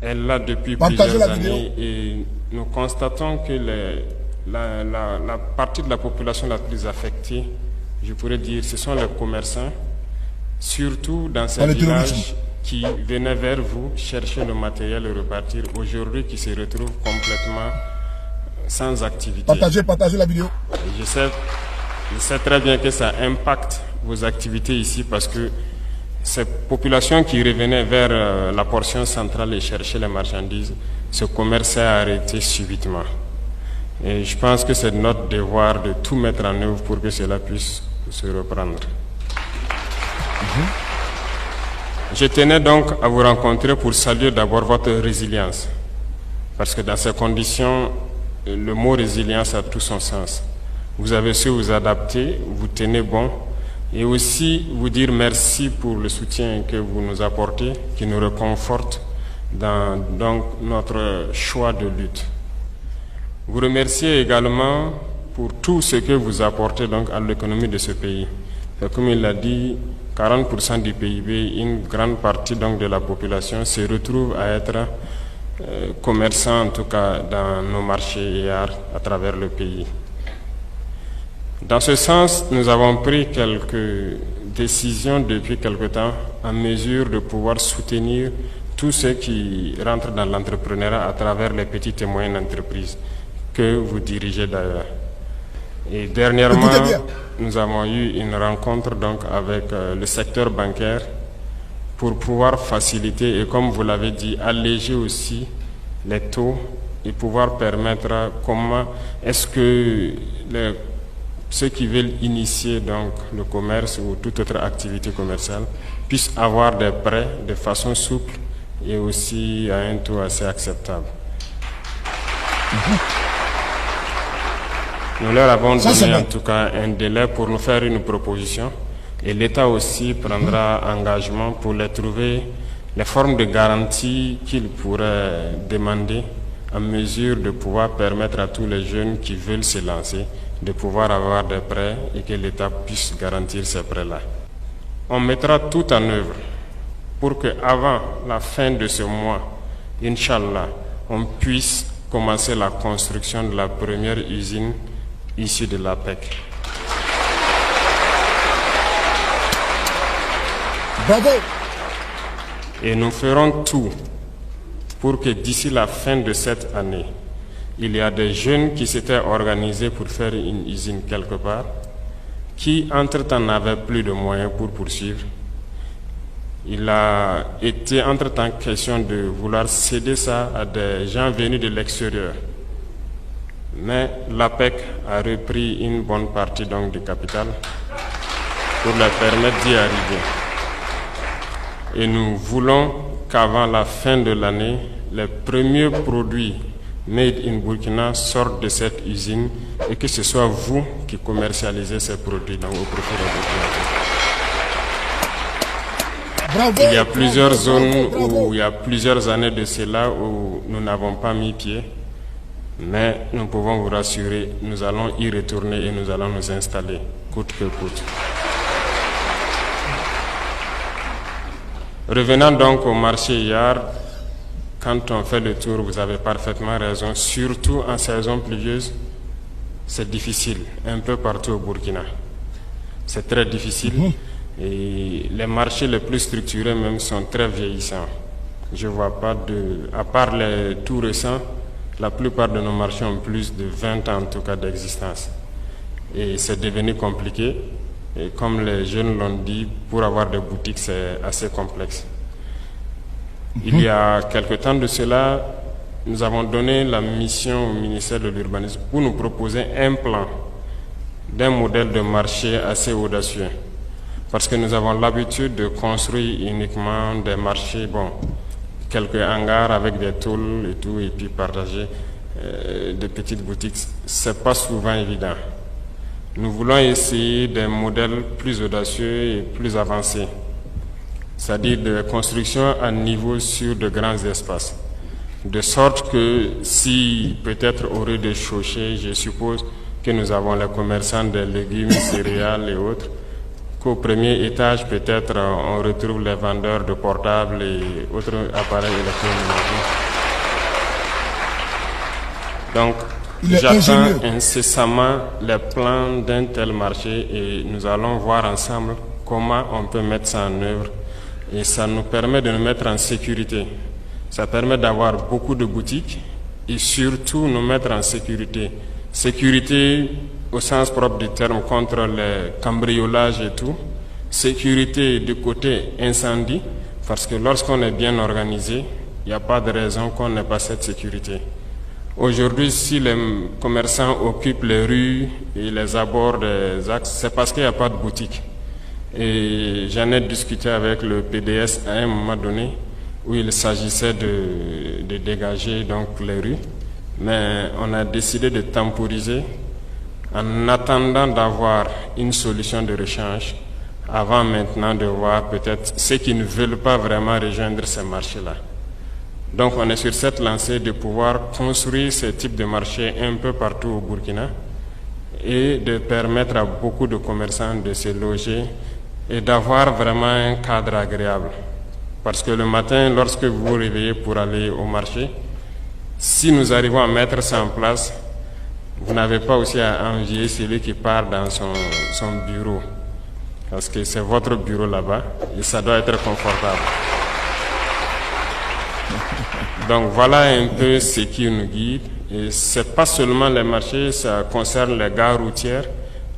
est là depuis plusieurs années et nous constatons que la partie de la population la plus affectée, je pourrais dire, ce sont les commerçants, surtout dans ces villages qui venaient vers vous chercher le matériel et repartir, aujourd'hui qui se retrouvent complètement sans activité. Partagez la vidéo. Je sais très bien que ça impacte vos activités ici parce que ces populations qui revenaient vers la portion centrale et cherchaient les marchandises, ce commerce s'est arrêté subitement. Et je pense que c'est notre devoir de tout mettre en œuvre pour que cela puisse se reprendre. Je tenais donc à vous rencontrer pour saluer d'abord votre résilience. Parce que dans ces conditions, le mot résilience a tout son sens. Vous avez su vous adapter, vous tenez bon, et aussi vous dire merci pour le soutien que vous nous apportez, qui nous réconforte dans donc, notre choix de lutte. Vous remerciez également pour tout ce que vous apportez donc, à l'économie de ce pays. Comme il l'a dit, 40% du PIB, une grande partie donc, de la population se retrouve à être commerçants, en tout cas dans nos marchés et arts à travers le pays. Dans ce sens, nous avons pris quelques décisions depuis quelque temps en mesure de pouvoir soutenir tous ceux qui rentrent dans l'entrepreneuriat à travers les petites et moyennes entreprises que vous dirigez d'ailleurs. Et dernièrement, nous avons eu une rencontre donc avec le secteur bancaire pour pouvoir faciliter et, comme vous l'avez dit, alléger aussi les taux et pouvoir permettre comment est-ce que ceux qui veulent initier donc le commerce ou toute autre activité commerciale puissent avoir des prêts de façon souple et aussi à un taux assez acceptable. Nous leur avons donné en tout cas un délai pour nous faire une proposition et l'État aussi prendra engagement pour les trouver les formes de garantie qu'il pourrait demander en mesure de pouvoir permettre à tous les jeunes qui veulent se lancer de pouvoir avoir des prêts et que l'État puisse garantir ces prêts-là. On mettra tout en œuvre pour qu'avant la fin de ce mois, Inch'Allah, on puisse commencer la construction de la première usine issue de l'APEC. Bravo! Et nous ferons tout pour que d'ici la fin de cette année, il y a des jeunes qui s'étaient organisés pour faire une usine quelque part, qui entre-temps n'avaient plus de moyens pour poursuivre. Il a été entre-temps question de vouloir céder ça à des gens venus de l'extérieur. Mais l'APEC a repris une bonne partie donc, du capital pour leur permettre d'y arriver. Et nous voulons qu'avant la fin de l'année, les premiers produits Made in Burkina sortent de cette usine et que ce soit vous qui commercialisez ces produits donc, au profit des Burkinabés. Il y a plusieurs zones où il y a plusieurs années de cela où nous n'avons pas mis pied, mais nous pouvons vous rassurer, nous allons y retourner et nous allons nous installer, coûte que coûte. Revenant donc au marché hier, quand on fait le tour, vous avez parfaitement raison, surtout en saison pluvieuse, c'est difficile, un peu partout au Burkina. C'est très difficile et les marchés les plus structurés même sont très vieillissants. Je ne vois pas à part les tout récents, la plupart de nos marchés ont plus de 20 ans en tout cas d'existence. Et c'est devenu compliqué. Et comme les jeunes l'ont dit, pour avoir des boutiques, c'est assez complexe. Il y a quelque temps de cela, nous avons donné la mission au ministère de l'Urbanisme pour nous proposer un plan d'un modèle de marché assez audacieux. Parce que nous avons l'habitude de construire uniquement des marchés, quelques hangars avec des tôles et tout, et puis partager des petites boutiques. Ce n'est pas souvent évident. Nous voulons essayer des modèles plus audacieux et plus avancés. C'est-à-dire de construction à niveau sur de grands espaces. De sorte que si peut-être au rez-de-chaussée, je suppose que nous avons les commerçants des légumes, céréales et autres, qu'au premier étage peut-être on retrouve les vendeurs de portables et autres appareils électroménagers. Donc, Il est j'attends ingénieux. incessamment les plans d'un tel marché et nous allons voir ensemble comment on peut mettre ça en œuvre. Et ça nous permet de nous mettre en sécurité. Ça permet d'avoir beaucoup de boutiques et surtout nous mettre en sécurité. Sécurité au sens propre du terme contre les cambriolages et tout. Sécurité du côté incendie, parce que lorsqu'on est bien organisé, il n'y a pas de raison qu'on n'ait pas cette sécurité. Aujourd'hui, si les commerçants occupent les rues et les abords des axes, c'est parce qu'il n'y a pas de boutique. Et j'en ai discuté avec le PDS à un moment donné, où il s'agissait de dégager donc les rues. Mais on a décidé de temporiser en attendant d'avoir une solution de rechange, avant maintenant de voir peut-être ceux qui ne veulent pas vraiment rejoindre ces marchés-là. Donc on est sur cette lancée de pouvoir construire ce type de marché un peu partout au Burkina et de permettre à beaucoup de commerçants de se loger et d'avoir vraiment un cadre agréable. Parce que le matin, lorsque vous vous réveillez pour aller au marché, si nous arrivons à mettre ça en place, vous n'avez pas aussi à envier celui qui part dans son bureau. Parce que c'est votre bureau là-bas et ça doit être confortable. Donc voilà un peu ce qui nous guide. Et ce n'est pas seulement les marchés, ça concerne les gares routières.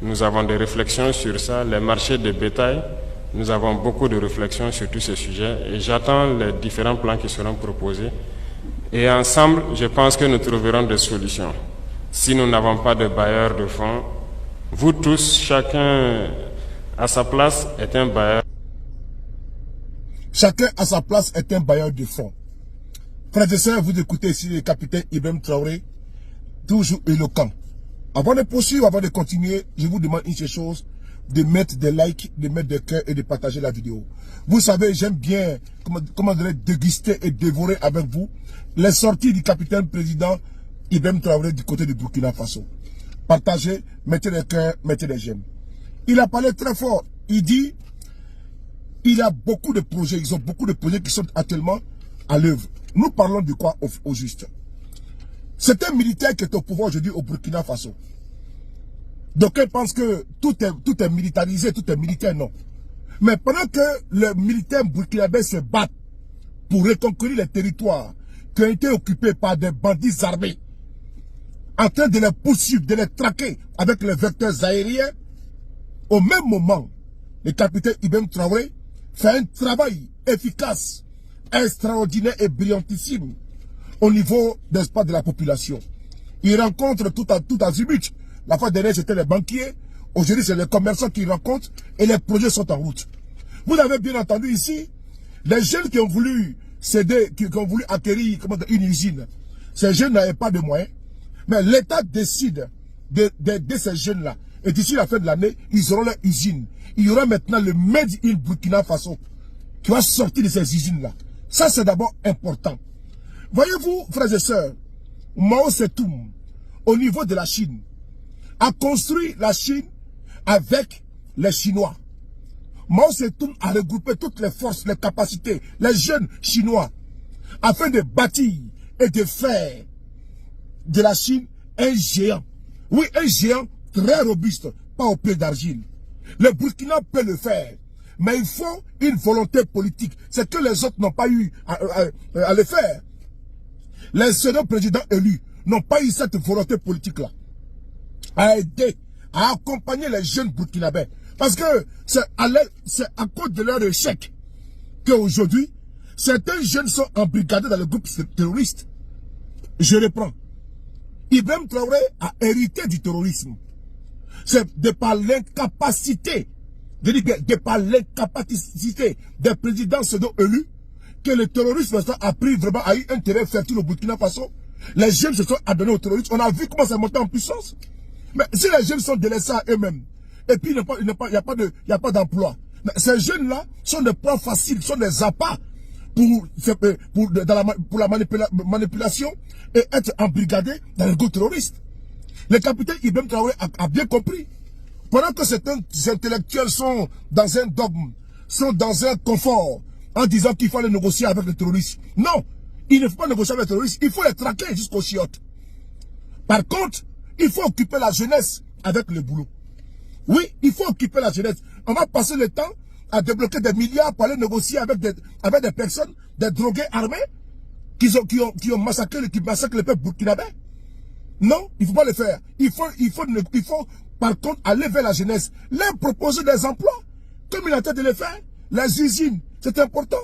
Nous avons des réflexions sur ça. Les marchés de bétail, nous avons beaucoup de réflexions sur tous ces sujets. Et j'attends les différents plans qui seront proposés. Et ensemble, je pense que nous trouverons des solutions. Si nous n'avons pas de bailleurs de fonds, vous tous, chacun à sa place est un bailleur. Chacun à sa place est un bailleur de fonds. Frères et sœurs, vous écoutez ici le capitaine Ibrahim Traoré, toujours éloquent. Avant de poursuivre, avant de continuer, je vous demande une seule chose, de mettre des likes, de mettre des cœurs et de partager la vidéo. Vous savez, j'aime bien, comment dirais-je, déguster et dévorer avec vous les sorties du capitaine président Ibrahim Traoré du côté du Burkina Faso. Partagez, mettez des cœurs, mettez des j'aime. Il a parlé très fort. Il dit, il a beaucoup de projets, ils ont beaucoup de projets qui sont actuellement à l'œuvre. Nous parlons de quoi au juste? C'est un militaire qui est au pouvoir aujourd'hui au Burkina Faso. Donc ils pensent que tout est militarisé, tout est militaire, non. Mais pendant que les militaires burkinabés se battent pour reconquérir les territoires qui ont été occupés par des bandits armés, en train de les poursuivre, de les traquer avec les vecteurs aériens, au même moment, le capitaine Ibrahim Traoré fait un travail efficace, extraordinaire et brillantissime au niveau, n'est-ce pas, de la population. Il rencontre tout azimut. La fois dernière, c'était les banquiers. Aujourd'hui, c'est les commerçants qui rencontrent et les projets sont en route. Vous avez bien entendu ici, les jeunes qui ont voulu céder, qui ont voulu acquérir une usine. Ces jeunes n'avaient pas de moyens. Mais l'État décide d'aider ces jeunes-là. Et d'ici la fin de l'année, ils auront leur usine. Il y aura maintenant le Made in Burkina Faso qui va sortir de ces usines-là. Ça, c'est d'abord important. Voyez-vous, frères et sœurs, Mao Zedong, au niveau de la Chine, a construit la Chine avec les Chinois. Mao Zedong a regroupé toutes les forces, les capacités, les jeunes Chinois, afin de bâtir et de faire de la Chine un géant. Oui, un géant très robuste, pas au pied d'argile. Le Burkina peut le faire, mais il faut une volonté politique. C'est que les autres n'ont pas eu à le faire. Les second présidents élus n'ont pas eu cette volonté politique-là. À aider, à accompagner les jeunes burkinabés. Parce que c'est à cause de leur échec qu'aujourd'hui, certains jeunes sont embrigadés dans le groupe terroriste. Je reprends. Ibrahim Traoré a hérité du terrorisme. C'est de par l'incapacité, de par l'incapacité des présidents pseudo-élus que le terrorisme a pris vraiment, a eu un terrain fertile au Burkina Faso. Les jeunes se sont adonnés au terrorisme. On a vu comment ça montait en puissance. Mais si les jeunes sont délaissés à eux-mêmes, et puis il n'y a pas d'emploi, ces jeunes-là sont des proies faciles, sont des appâts pour la manipulation et être embrigadés dans le groupe terroriste. Le capitaine Ibrahim Traoré a bien compris. Pendant que certains intellectuels sont dans un dogme, sont dans un confort, en disant qu'il faut aller négocier avec les terroristes. Non, il ne faut pas négocier avec les terroristes, il faut les traquer jusqu'aux chiottes. Par contre, il faut occuper la jeunesse avec le boulot. Oui, il faut occuper la jeunesse. On va passer le temps à débloquer des milliards pour aller négocier avec des personnes, des drogués armés qui ont massacré le peuple burkinabé. Non, il ne faut pas le faire. Il faut par contre aller vers la jeunesse, leur proposer des emplois, comme il a tenté de le faire. Les usines, c'est important.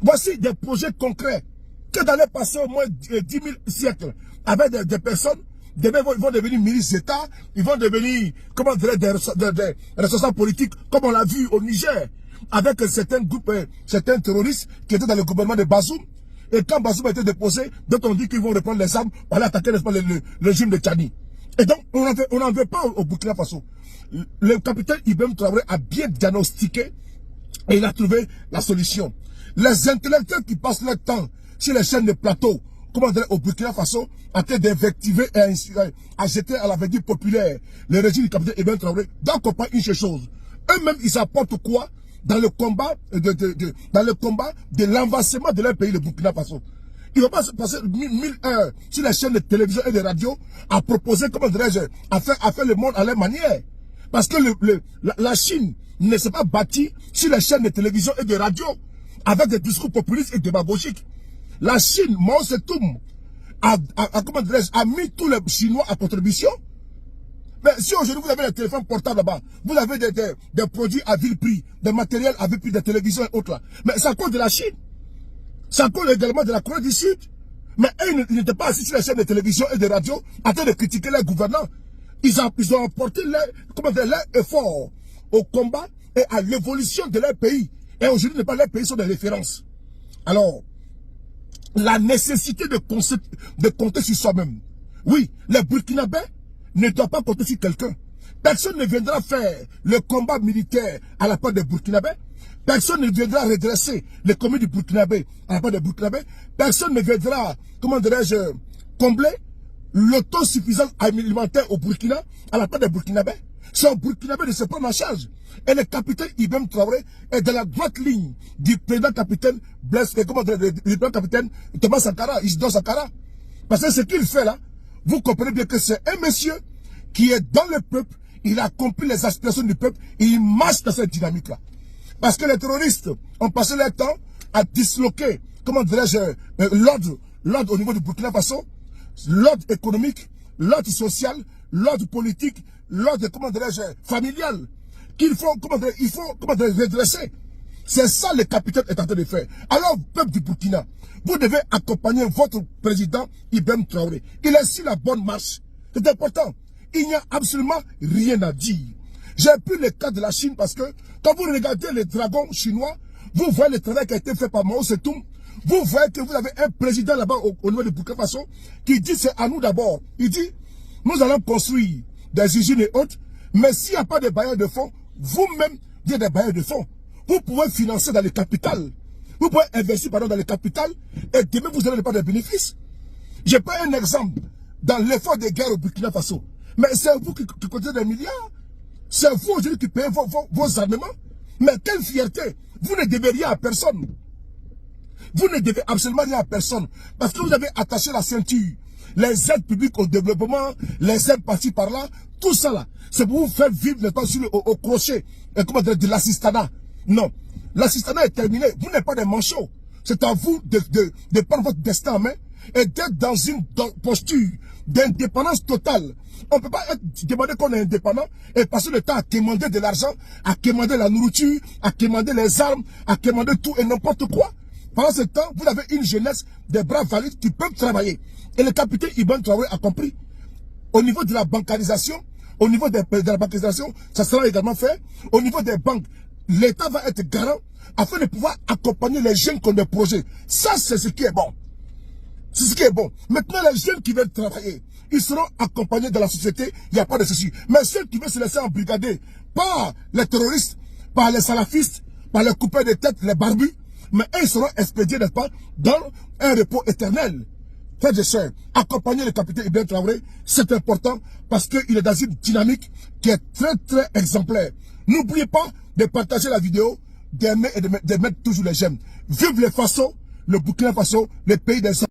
Voici des projets concrets que d'aller passer au moins 10 000 siècles avec des personnes. Demain, ils vont devenir ministres d'État, ils vont devenir, comment dire, des responsables politiques, comme on l'a vu au Niger, avec certains groupes, certains terroristes qui étaient dans le gouvernement de Bazoum. Et quand Bazoum a été déposé, d'autres ont dit qu'ils vont reprendre les armes pour aller attaquer le régime de Tchani. Et donc, on n'en veut pas au Burkina Faso. Le capitaine Ibrahim Traoré a bien diagnostiqué et il a trouvé la solution. Les intellectuels qui passent leur temps sur les chaînes de plateau, comment dire, au Burkina Faso, en train d'invectiver et à jeter à la verdure populaire le régime du capitaine Ibrahim Traoré, doivent comprendre une chose. Eux-mêmes, ils apportent quoi dans le combat de l'avancement de leur pays, le Burkina Faso. Ils ne vont pas se passer 1000 heures sur les chaînes de télévision et de radio à proposer, comment dirais-je, à faire le monde à leur manière. Parce que la Chine ne s'est pas bâtie sur les chaînes de télévision et de radio avec des discours populistes et démagogiques. La Chine, Mao Zedong, a mis tous les Chinois à contribution. Mais si aujourd'hui vous avez des téléphones portables là-bas, vous avez des produits à vil prix, des matériels à vil prix, des télévisions et autres là. Mais c'est à cause de la Chine. C'est à cause également de la Corée du Sud. Mais eux, ils n'étaient pas assis sur les chaînes de télévision et de radio en train de critiquer les gouvernants. Ils ont apporté leur effort au combat et à l'évolution de leur pays. Et aujourd'hui, leurs pays sont des références. Alors, la nécessité de compter sur soi-même. Oui, les Burkinabés ne doivent pas compter sur quelqu'un. Personne ne viendra faire le combat militaire à la part des Burkinabés. Personne ne viendra redresser l'économie du Burkinabé à la part des Burkinabés. Personne ne viendra, comment dirais-je, combler l'autosuffisance alimentaire au Burkina à la part des Burkinabés. C'est un Burkinabé de se prendre en charge. Et le capitaine Ibrahim Traoré est dans la droite ligne du président capitaine capitaine Thomas Sankara, Isidore Sankara. Parce que ce qu'il fait là, vous comprenez bien que c'est un monsieur qui est dans le peuple, il a compris les aspirations du peuple, et il marche dans cette dynamique-là. Parce que les terroristes ont passé leur temps à disloquer, comment dirais-je, l'ordre au niveau du Burkina Faso, l'ordre économique, l'ordre social, l'ordre politique, l'ordre, comment dirais-je, familial, qu'il faut, il faut, redresser. C'est ça le capitaine est en train de faire. Alors, peuple du Burkina, vous devez accompagner votre président Ibrahim Traoré. Il est sur la bonne marche. C'est important. Il n'y a absolument rien à dire. J'ai pris le cas de la Chine parce que quand vous regardez les dragons chinois, vous voyez le travail qui a été fait par Mao Zedong. Vous voyez que vous avez un président là-bas au niveau du Burkina Faso qui dit c'est à nous d'abord. Il dit, nous allons construire des usines et autres, mais s'il n'y a pas de bailleurs de fonds, vous-même, vous êtes des bailleurs de fonds. Vous pouvez financer dans le capital. Vous pouvez investir dans le capital et demain vous n'allez pas de bénéfices. J'ai pas un exemple dans l'effort de guerre au Burkina Faso. Mais c'est vous qui comptez des milliards. C'est vous aujourd'hui qui payez vos armements. Mais quelle fierté. Vous ne devez rien à personne. Vous ne devez absolument rien à personne. Parce que vous avez attaché la ceinture. Les aides publiques au développement, les aides par-ci par-là, tout ça là, c'est pour vous faire vivre le temps au crochet de l'assistanat. Non, l'assistanat est terminé. Vous n'êtes pas des manchots. C'est à vous de prendre votre destin en main et d'être dans une posture d'indépendance totale. On ne peut pas demander qu'on est indépendant et passer le temps à quémander de l'argent, à quémander la nourriture, à quémander les armes, à quémander tout et n'importe quoi. Pendant ce temps, vous avez une jeunesse des bras valides qui peuvent travailler. Et le capitaine Ibrahim Traoré a compris. Au niveau de la bancarisation, au niveau de la bancarisation, ça sera également fait. Au niveau des banques, l'État va être garant afin de pouvoir accompagner les jeunes qui ont des projets. Ça, c'est ce qui est bon. C'est ce qui est bon. Maintenant, les jeunes qui veulent travailler, ils seront accompagnés dans la société, il n'y a pas de souci. Mais ceux qui veulent se laisser embrigader par les terroristes, par les salafistes, par les coupeurs de tête, les barbus, mais eux seront expédiés, n'est-ce pas, dans un repos éternel. Frères et sœurs, accompagner le capitaine Ibrahim Traoré, c'est important parce qu'il est dans une dynamique qui est très très exemplaire. N'oubliez pas de partager la vidéo, d'aimer et de mettre toujours les j'aime. Vive les Faso, le Burkina Faso, le pays des